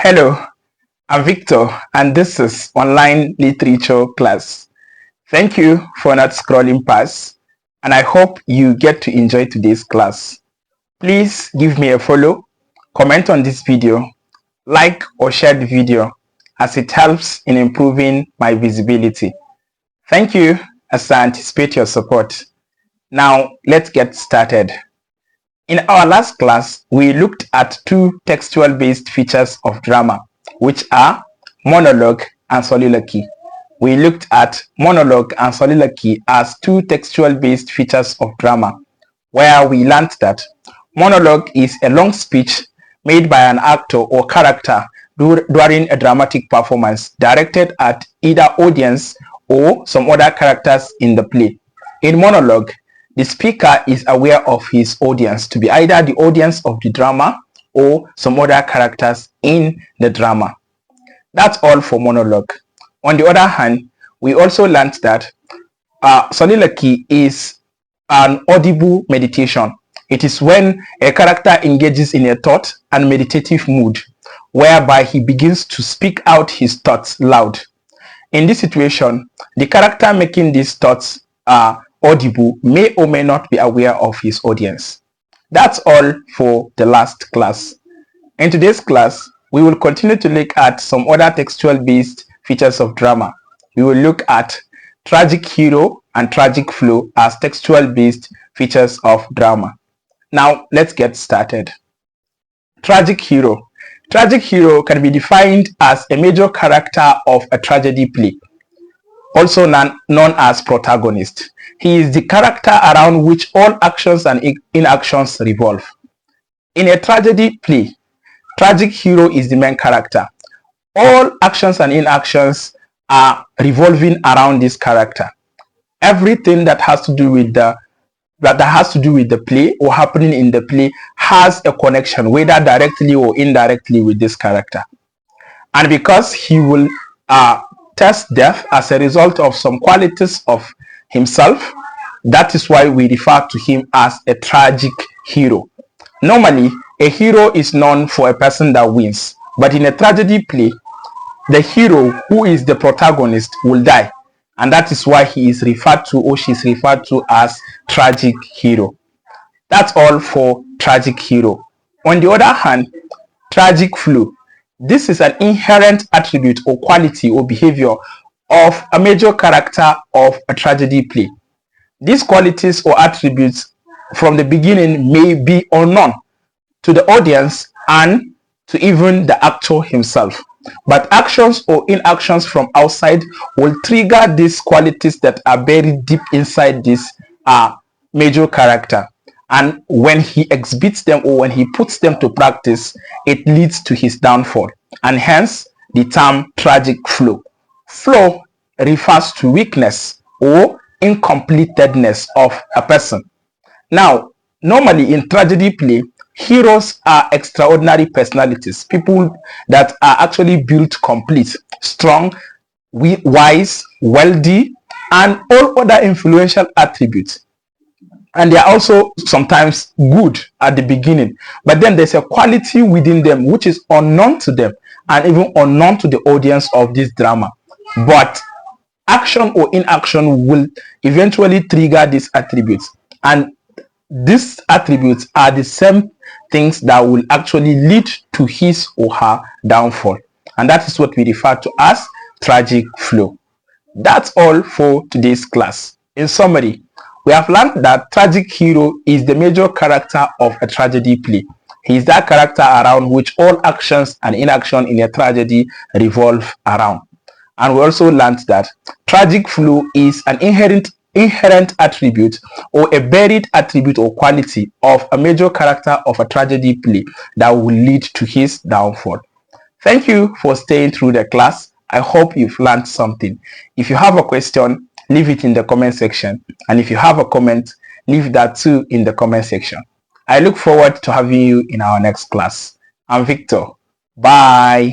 Hello, I'm Victor and this is online literature class. Thank you for not scrolling past and I hope you get to enjoy today's class. Please give me a follow, comment on this video, like or share the video as it helps in improving my visibility. Thank you as I anticipate your support. Now let's get started. In our last class, we looked at two textual-based features of drama, which are monologue and soliloquy. We looked at monologue and soliloquy as two textual-based features of drama, where we learned that monologue is a long speech made by an actor or character during a dramatic performance directed at either audience or some other characters in the play. In monologue, the speaker is aware of his audience to be either the audience of the drama or some other characters in the drama. That's all for monologue. On the other hand, we also learned that soliloquy is an audible meditation. It is when a character engages in a thought and meditative mood, whereby he begins to speak out his thoughts loud. In this situation, the character making these thoughts audible may or may not be aware of his audience. That's all for the last class. In today's class, we will continue to look at some other textual-based features of drama. We will look at tragic hero and tragic flow as textual-based features of drama. Now, let's get started. Tragic hero. Tragic hero can be defined as a major character of a tragedy play, also known as protagonist. He is the character around which all actions and inactions revolve. In a tragedy play, tragic hero is the main character. All actions and inactions are revolving around this character. Everything that has to do with the play or happening in the play has a connection, whether directly or indirectly, with this character. And because he will test death as a result of some qualities of himself, that is why we refer to him as a tragic hero. Normally, a hero is known for a person that wins, but in a tragedy play, the hero, who is the protagonist, will die, and that is why he is referred to, or she is referred to, as tragic hero. That's all for tragic hero. On the other hand, tragic flow. This is an inherent attribute or quality or behavior of a major character of a tragedy play. These qualities or attributes from the beginning may be unknown to the audience and to even the actor himself. But actions or inactions from outside will trigger these qualities that are buried deep inside this major character. And when he exhibits them or when he puts them to practice, it leads to his downfall. And hence the term tragic flow. Flow refers to weakness or incompletedness of a person. Now, normally in tragedy play, heroes are extraordinary personalities, people that are actually built complete, strong, wise, wealthy, and all other influential attributes. And they are also sometimes good at the beginning, but then there's a quality within them which is unknown to them and even unknown to the audience of this drama. But action or inaction will eventually trigger these attributes, and these attributes are the same things that will actually lead to his or her downfall, and that is what we refer to as tragic flow. That's all for today's class. In summary, we have learned that tragic hero is the major character of a tragedy play. He is that character around which all actions and inaction in a tragedy revolve around. And we also learned that tragic flow is an inherent attribute or a buried attribute or quality of a major character of a tragedy play that will lead to his downfall. Thank you for staying through the class. I hope you've learned something. If you have a question, leave it in the comment section. And if you have a comment, leave that too in the comment section. I look forward to having you in our next class. I'm Victor. Bye.